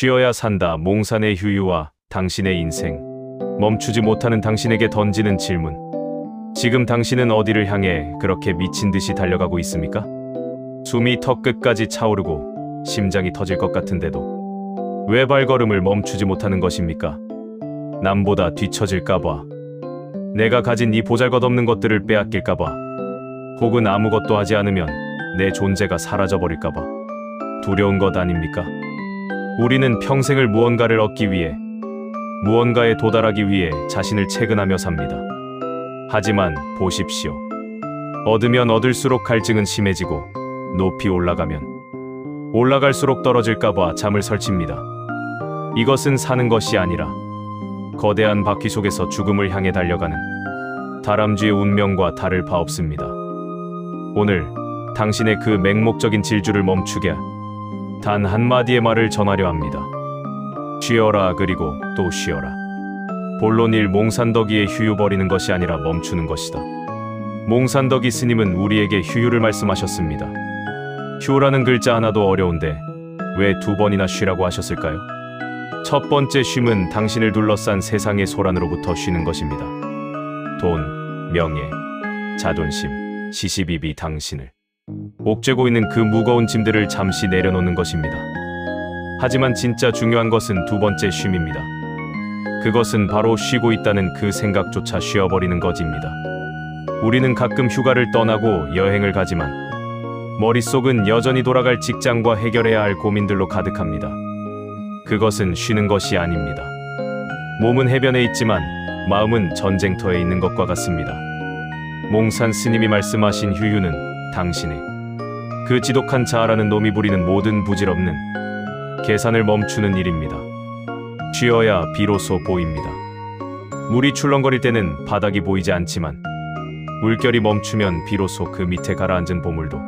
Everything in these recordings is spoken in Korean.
쉬어야 산다. 몽산의 휴유와 당신의 인생. 멈추지 못하는 당신에게 던지는 질문. 지금 당신은 어디를 향해 그렇게 미친 듯이 달려가고 있습니까? 숨이 턱 끝까지 차오르고 심장이 터질 것 같은데도 왜 발걸음을 멈추지 못하는 것입니까? 남보다 뒤처질까봐, 내가 가진 이 보잘것없는 것들을 빼앗길까봐, 혹은 아무것도 하지 않으면 내 존재가 사라져버릴까봐 두려운 것 아닙니까? 우리는 평생을 무언가를 얻기 위해, 무언가에 도달하기 위해 자신을 채근하며 삽니다. 하지만 보십시오. 얻으면 얻을수록 갈증은 심해지고 높이 올라가면 올라갈수록 떨어질까봐 잠을 설칩니다. 이것은 사는 것이 아니라 거대한 바퀴 속에서 죽음을 향해 달려가는 다람쥐의 운명과 다를 바 없습니다. 오늘 당신의 그 맹목적인 질주를 멈추게 단 한마디의 말을 전하려 합니다. 쉬어라. 그리고 또 쉬어라. 본론 몽산덕이의 휴유 버리는 것이 아니라 멈추는 것이다. 몽산덕이 스님은 우리에게 휴유를 말씀하셨습니다. 휴라는 글자 하나도 어려운데 왜 두 번이나 쉬라고 하셨을까요? 첫 번째 쉼은 당신을 둘러싼 세상의 소란으로부터 쉬는 것입니다. 돈, 명예, 자존심, 시시비비 당신을 옥죄고 있는 그 무거운 짐들을 잠시 내려놓는 것입니다. 하지만 진짜 중요한 것은 두 번째 쉼입니다. 그것은 바로 쉬고 있다는 그 생각조차 쉬어버리는 것입니다. 우리는 가끔 휴가를 떠나고 여행을 가지만 머릿속은 여전히 돌아갈 직장과 해결해야 할 고민들로 가득합니다. 그것은 쉬는 것이 아닙니다. 몸은 해변에 있지만 마음은 전쟁터에 있는 것과 같습니다. 몽산 스님이 말씀하신 휴유는 당신의 그 지독한 자아라는 놈이 부리는 모든 부질없는 계산을 멈추는 일입니다. 쉬어야 비로소 보입니다. 물이 출렁거릴 때는 바닥이 보이지 않지만 물결이 멈추면 비로소 그 밑에 가라앉은 보물도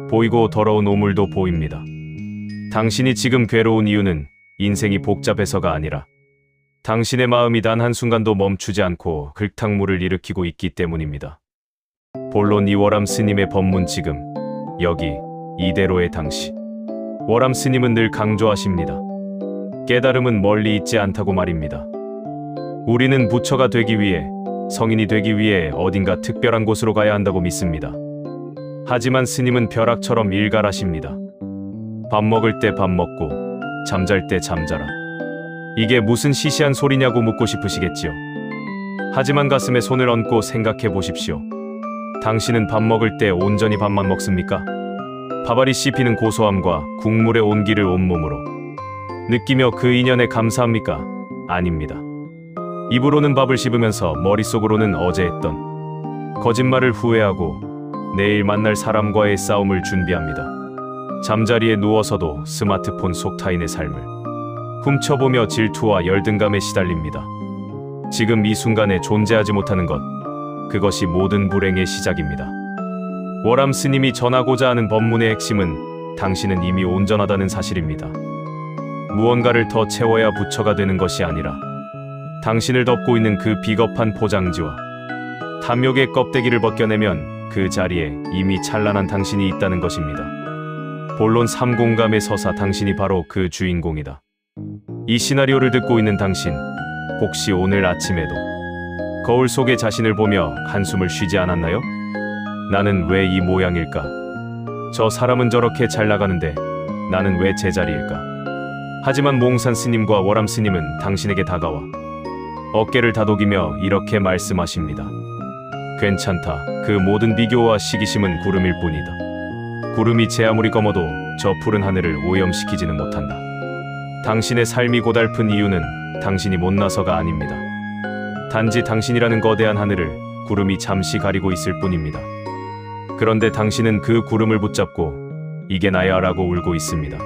보이고 더러운 오물도 보입니다. 당신이 지금 괴로운 이유는 인생이 복잡해서가 아니라 당신의 마음이 단 한순간도 멈추지 않고 글탕물을 일으키고 있기 때문입니다. 본론 이 월암 스님의 법문 지금 여기 이대로의 당시. 월암 스님은 늘 강조하십니다. 깨달음은 멀리 있지 않다고 말입니다. 우리는 부처가 되기 위해, 성인이 되기 위해 어딘가 특별한 곳으로 가야 한다고 믿습니다. 하지만 스님은 벼락처럼 일갈하십니다. 밥 먹을 때 밥 먹고 잠잘 때 잠자라. 이게 무슨 시시한 소리냐고 묻고 싶으시겠지요. 하지만 가슴에 손을 얹고 생각해 보십시오. 당신은 밥 먹을 때 온전히 밥만 먹습니까? 밥알이 씹히는 고소함과 국물의 온기를 온몸으로 느끼며 그 인연에 감사합니까? 아닙니다. 입으로는 밥을 씹으면서 머릿속으로는 어제 했던 거짓말을 후회하고 내일 만날 사람과의 싸움을 준비합니다. 잠자리에 누워서도 스마트폰 속 타인의 삶을 훔쳐보며 질투와 열등감에 시달립니다. 지금 이 순간에 존재하지 못하는 것, 그것이 모든 불행의 시작입니다. 월암 스님이 전하고자 하는 법문의 핵심은 당신은 이미 온전하다는 사실입니다. 무언가를 더 채워야 부처가 되는 것이 아니라 당신을 덮고 있는 그 비겁한 포장지와 탐욕의 껍데기를 벗겨내면 그 자리에 이미 찬란한 당신이 있다는 것입니다. 본론 3공감의 서사, 당신이 바로 그 주인공이다. 이 시나리오를 듣고 있는 당신, 혹시 오늘 아침에도 거울 속에 자신을 보며 한숨을 쉬지 않았나요? 나는 왜 이 모양일까? 저 사람은 저렇게 잘 나가는데 나는 왜 제자리일까? 하지만 몽산 스님과 월암 스님은 당신에게 다가와 어깨를 다독이며 이렇게 말씀하십니다. 괜찮다. 그 모든 비교와 시기심은 구름일 뿐이다. 구름이 제 아무리 검어도 저 푸른 하늘을 오염시키지는 못한다. 당신의 삶이 고달픈 이유는 당신이 못나서가 아닙니다. 단지 당신이라는 거대한 하늘을 구름이 잠시 가리고 있을 뿐입니다. 그런데 당신은 그 구름을 붙잡고 이게 나야 라고 울고 있습니다.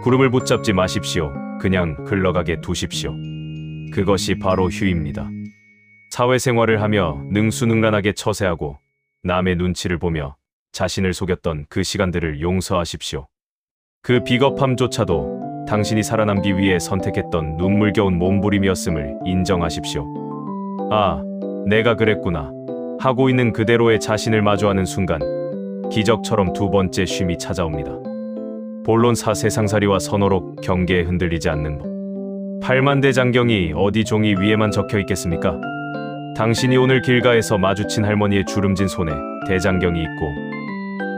구름을 붙잡지 마십시오. 그냥 흘러가게 두십시오. 그것이 바로 휴입니다. 사회생활을 하며 능수능란하게 처세하고 남의 눈치를 보며 자신을 속였던 그 시간들을 용서하십시오. 그 비겁함조차도 당신이 살아남기 위해 선택했던 눈물겨운 몸부림이었음을 인정하십시오. 아, 내가 그랬구나 하고 있는 그대로의 자신을 마주하는 순간 기적처럼 두 번째 쉼이 찾아옵니다. 본론사 세상살이와 선어록 경계에 흔들리지 않는 법. 8만 대 장경이 어디 종이 위에만 적혀 있겠습니까? 당신이 오늘 길가에서 마주친 할머니의 주름진 손에 대장경이 있고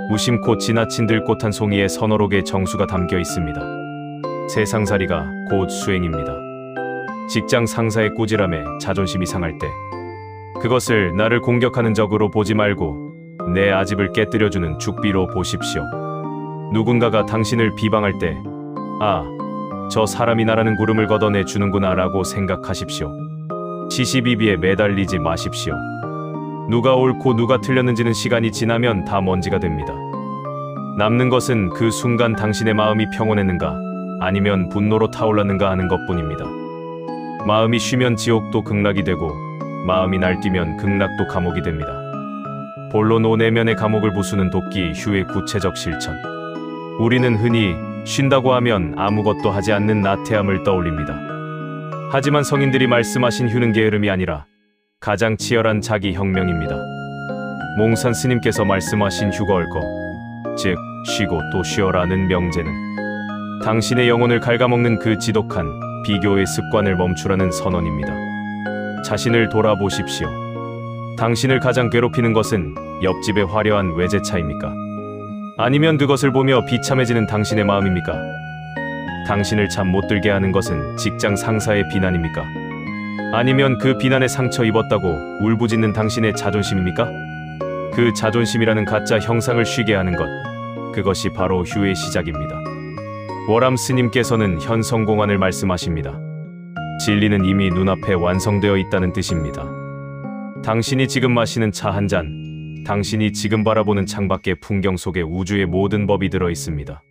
무심코 지나친 들꽃 한 송이에 선어록의 정수가 담겨 있습니다. 세상살이가 곧 수행입니다. 직장 상사의 꾸지람에 자존심이 상할 때 그것을 나를 공격하는 적으로 보지 말고 내 아집을 깨뜨려주는 죽비로 보십시오. 누군가가 당신을 비방할 때 아, 저 사람이 나라는 구름을 걷어내 주는구나 라고 생각하십시오. 시시비비에 매달리지 마십시오. 누가 옳고 누가 틀렸는지는 시간이 지나면 다 먼지가 됩니다. 남는 것은 그 순간 당신의 마음이 평온했는가 아니면 분노로 타올랐는가 하는 것뿐입니다. 마음이 쉬면 지옥도 극락이 되고 마음이 날뛰면 극락도 감옥이 됩니다. 본론 5내면의 감옥을 부수는 도끼 휴의 구체적 실천. 우리는 흔히 쉰다고 하면 아무것도 하지 않는 나태함을 떠올립니다. 하지만 성인들이 말씀하신 휴는 게으름이 아니라 가장 치열한 자기혁명입니다. 몽산 스님께서 말씀하신 휴거얼거, 즉 쉬고 또 쉬어라는 명제는 당신의 영혼을 갉아먹는 그 지독한 비교의 습관을 멈추라는 선언입니다. 자신을 돌아보십시오. 당신을 가장 괴롭히는 것은 옆집의 화려한 외제차입니까? 아니면 그것을 보며 비참해지는 당신의 마음입니까? 당신을 잠 못 들게 하는 것은 직장 상사의 비난입니까? 아니면 그 비난에 상처 입었다고 울부짖는 당신의 자존심입니까? 그 자존심이라는 가짜 형상을 쉬게 하는 것, 그것이 바로 휴의 시작입니다. 워람 스님께서는 현성공안을 말씀하십니다. 진리는 이미 눈앞에 완성되어 있다는 뜻입니다. 당신이 지금 마시는 차 한 잔, 당신이 지금 바라보는 창밖의 풍경 속에 우주의 모든 법이 들어 있습니다.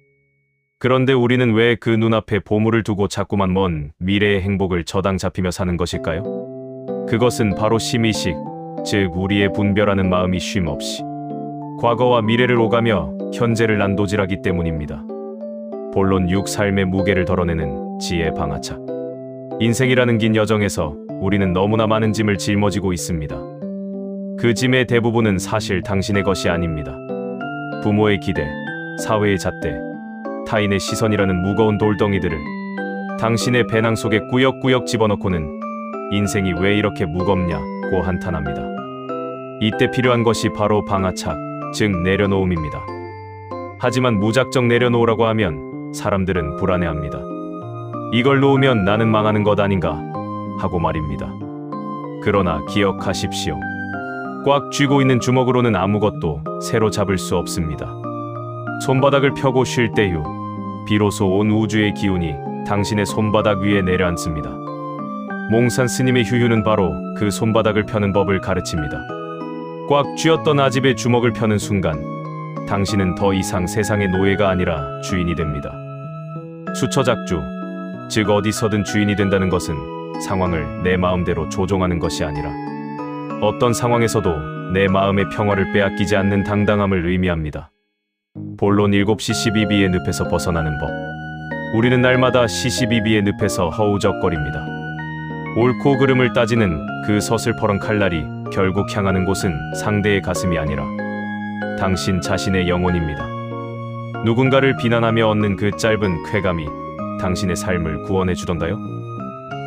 그런데 우리는 왜 그 눈앞에 보물을 두고 자꾸만 먼 미래의 행복을 저당 잡히며 사는 것일까요? 그것은 바로 심의식, 즉 우리의 분별하는 마음이 쉼 없이 과거와 미래를 오가며 현재를 난도질하기 때문입니다. 본론 6 삶의 무게를 덜어내는 지혜 방아착. 인생이라는 긴 여정에서 우리는 너무나 많은 짐을 짊어지고 있습니다. 그 짐의 대부분은 사실 당신의 것이 아닙니다. 부모의 기대, 사회의 잣대, 타인의 시선이라는 무거운 돌덩이들을 당신의 배낭 속에 꾸역꾸역 집어넣고는 인생이 왜 이렇게 무겁냐고 한탄합니다. 이때 필요한 것이 바로 방아착, 즉 내려놓음입니다. 하지만 무작정 내려놓으라고 하면 사람들은 불안해합니다. 이걸 놓으면 나는 망하는 것 아닌가 하고 말입니다. 그러나 기억하십시오. 꽉 쥐고 있는 주먹으로는 아무것도 새로 잡을 수 없습니다. 손바닥을 펴고 쉴 때휴, 비로소 온 우주의 기운이 당신의 손바닥 위에 내려앉습니다. 몽산 스님의 휴유는 바로 그 손바닥을 펴는 법을 가르칩니다. 꽉 쥐었던 아집의 주먹을 펴는 순간 당신은 더 이상 세상의 노예가 아니라 주인이 됩니다. 수처작주, 즉 어디서든 주인이 된다는 것은 상황을 내 마음대로 조종하는 것이 아니라 어떤 상황에서도 내 마음의 평화를 빼앗기지 않는 당당함을 의미합니다. 본론 7시 시시비비의 늪에서 벗어나는 법. 우리는 날마다 시시비비의 늪에서 허우적거립니다. 옳고 그름을 따지는 그 서슬퍼런 칼날이 결국 향하는 곳은 상대의 가슴이 아니라 당신 자신의 영혼입니다. 누군가를 비난하며 얻는 그 짧은 쾌감이 당신의 삶을 구원해 주던가요?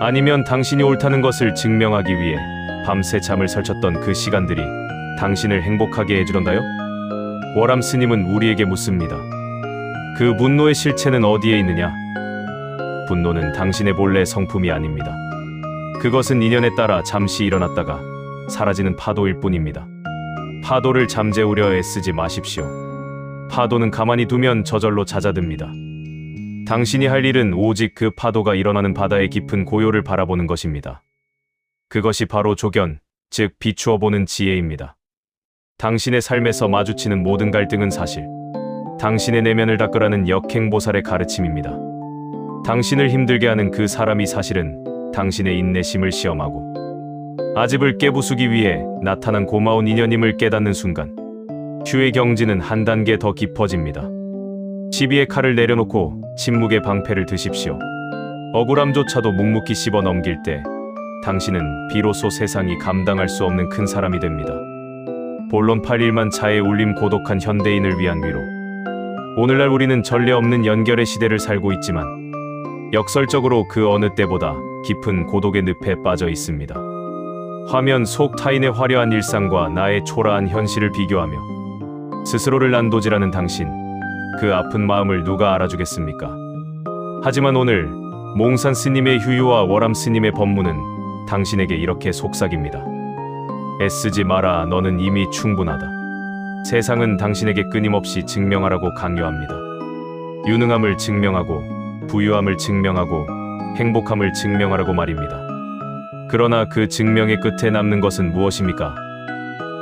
아니면 당신이 옳다는 것을 증명하기 위해 밤새 잠을 설쳤던 그 시간들이 당신을 행복하게 해주던가요? 워람 스님은 우리에게 묻습니다. 그 분노의 실체는 어디에 있느냐? 분노는 당신의 본래 성품이 아닙니다. 그것은 인연에 따라 잠시 일어났다가 사라지는 파도일 뿐입니다. 파도를 잠재우려 애쓰지 마십시오. 파도는 가만히 두면 저절로 잦아듭니다. 당신이 할 일은 오직 그 파도가 일어나는 바다의 깊은 고요를 바라보는 것입니다. 그것이 바로 조견, 즉 비추어 보는 지혜입니다. 당신의 삶에서 마주치는 모든 갈등은 사실 당신의 내면을 닦으라는 역행보살의 가르침입니다. 당신을 힘들게 하는 그 사람이 사실은 당신의 인내심을 시험하고 아집을 깨부수기 위해 나타난 고마운 인연임을 깨닫는 순간 휴의 경지는 한 단계 더 깊어집니다. 시비의 칼을 내려놓고 침묵의 방패를 드십시오. 억울함조차도 묵묵히 씹어 넘길 때 당신은 비로소 세상이 감당할 수 없는 큰 사람이 됩니다. 본론 8일만 차에 울림 고독한 현대인을 위한 위로. 오늘날 우리는 전례 없는 연결의 시대를 살고 있지만 역설적으로 그 어느 때보다 깊은 고독의 늪에 빠져 있습니다. 화면 속 타인의 화려한 일상과 나의 초라한 현실을 비교하며 스스로를 난도질하는 당신, 그 아픈 마음을 누가 알아주겠습니까? 하지만 오늘 몽산 스님의 휴유와 워람 스님의 법문은 당신에게 이렇게 속삭입니다. 애쓰지 마라. 너는 이미 충분하다. 세상은 당신에게 끊임없이 증명하라고 강요합니다. 유능함을 증명하고 부유함을 증명하고 행복함을 증명하라고 말입니다. 그러나 그 증명의 끝에 남는 것은 무엇입니까?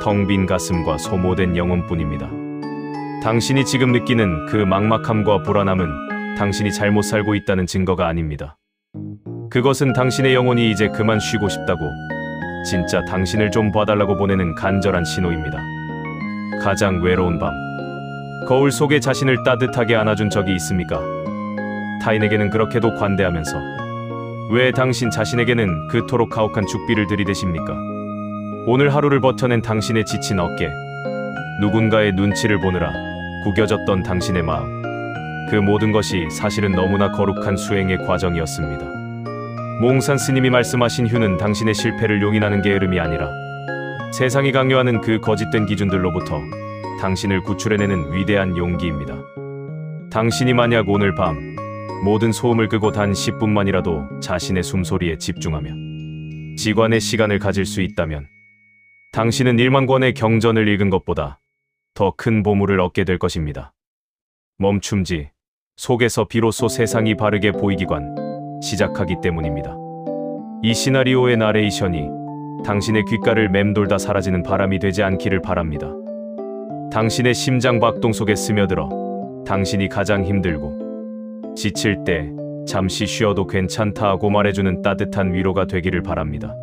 텅 빈 가슴과 소모된 영혼뿐입니다. 당신이 지금 느끼는 그 막막함과 불안함은 당신이 잘못 살고 있다는 증거가 아닙니다. 그것은 당신의 영혼이 이제 그만 쉬고 싶다고, 진짜 당신을 좀 봐달라고 보내는 간절한 신호입니다. 가장 외로운 밤, 거울 속에 자신을 따뜻하게 안아준 적이 있습니까? 타인에게는 그렇게도 관대하면서 왜 당신 자신에게는 그토록 가혹한 죽비를 들이대십니까? 오늘 하루를 버텨낸 당신의 지친 어깨, 누군가의 눈치를 보느라 구겨졌던 당신의 마음, 그 모든 것이 사실은 너무나 거룩한 수행의 과정이었습니다. 몽산 스님이 말씀하신 휴는 당신의 실패를 용인하는 게으름이 아니라 세상이 강요하는 그 거짓된 기준들로부터 당신을 구출해내는 위대한 용기입니다. 당신이 만약 오늘 밤 모든 소음을 끄고 단 10분만이라도 자신의 숨소리에 집중하며 지관의 시간을 가질 수 있다면 당신은 1만 권의 경전을 읽은 것보다 더 큰 보물을 얻게 될 것입니다. 멈춤지 속에서 비로소 세상이 바르게 보이기관 시작하기 때문입니다. 이 시나리오의 나레이션이 당신의 귓가를 맴돌다 사라지는 바람이 되지 않기를 바랍니다. 당신의 심장 박동 속에 스며들어 당신이 가장 힘들고 지칠 때 잠시 쉬어도 괜찮다고 말해주는 따뜻한 위로가 되기를 바랍니다.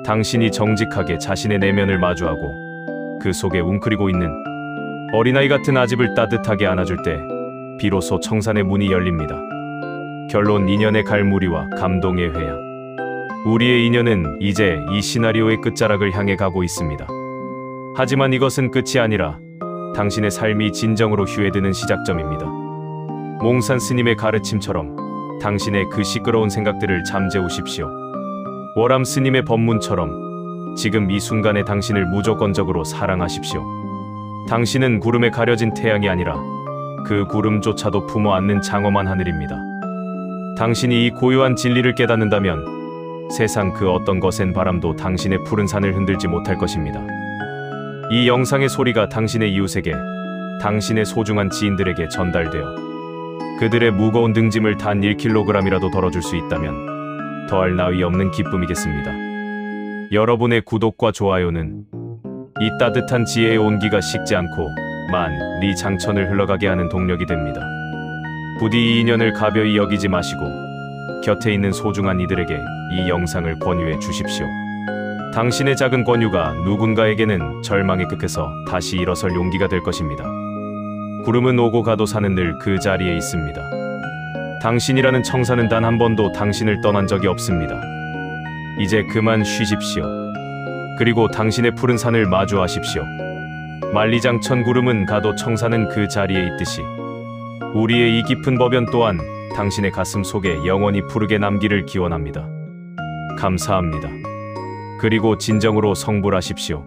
당신이 정직하게 자신의 내면을 마주하고 그 속에 웅크리고 있는 어린아이 같은 아집을 따뜻하게 안아줄 때 비로소 청산의 문이 열립니다. 결론, 인연의 갈무리와 감동의 회야. 우리의 인연은 이제 이 시나리오의 끝자락을 향해 가고 있습니다. 하지만 이것은 끝이 아니라 당신의 삶이 진정으로 휴해드는 시작점입니다. 몽산 스님의 가르침처럼 당신의 그 시끄러운 생각들을 잠재우십시오. 워람 스님의 법문처럼 지금 이 순간에 당신을 무조건적으로 사랑하십시오. 당신은 구름에 가려진 태양이 아니라 그 구름조차도 품어 안는 장엄한 하늘입니다. 당신이 이 고요한 진리를 깨닫는다면 세상 그 어떤 거센 바람도 당신의 푸른 산을 흔들지 못할 것입니다. 이 영상의 소리가 당신의 이웃에게, 당신의 소중한 지인들에게 전달되어 그들의 무거운 등짐을 단 1kg이라도 덜어줄 수 있다면 더할 나위 없는 기쁨이겠습니다. 여러분의 구독과 좋아요는 이 따뜻한 지혜의 온기가 식지 않고 만리 장천을 흘러가게 하는 동력이 됩니다. 부디 이 인연을 가벼이 여기지 마시고 곁에 있는 소중한 이들에게 이 영상을 권유해 주십시오. 당신의 작은 권유가 누군가에게는 절망의 끝에서 다시 일어설 용기가 될 것입니다. 구름은 오고 가도 산은 늘 그 자리에 있습니다. 당신이라는 청사는 단 한 번도 당신을 떠난 적이 없습니다. 이제 그만 쉬십시오. 그리고 당신의 푸른 산을 마주하십시오. 만리장천 구름은 가도 청사는 그 자리에 있듯이 우리의 이 깊은 법연 또한 당신의 가슴 속에 영원히 푸르게 남기를 기원합니다. 감사합니다. 그리고 진정으로 성불하십시오.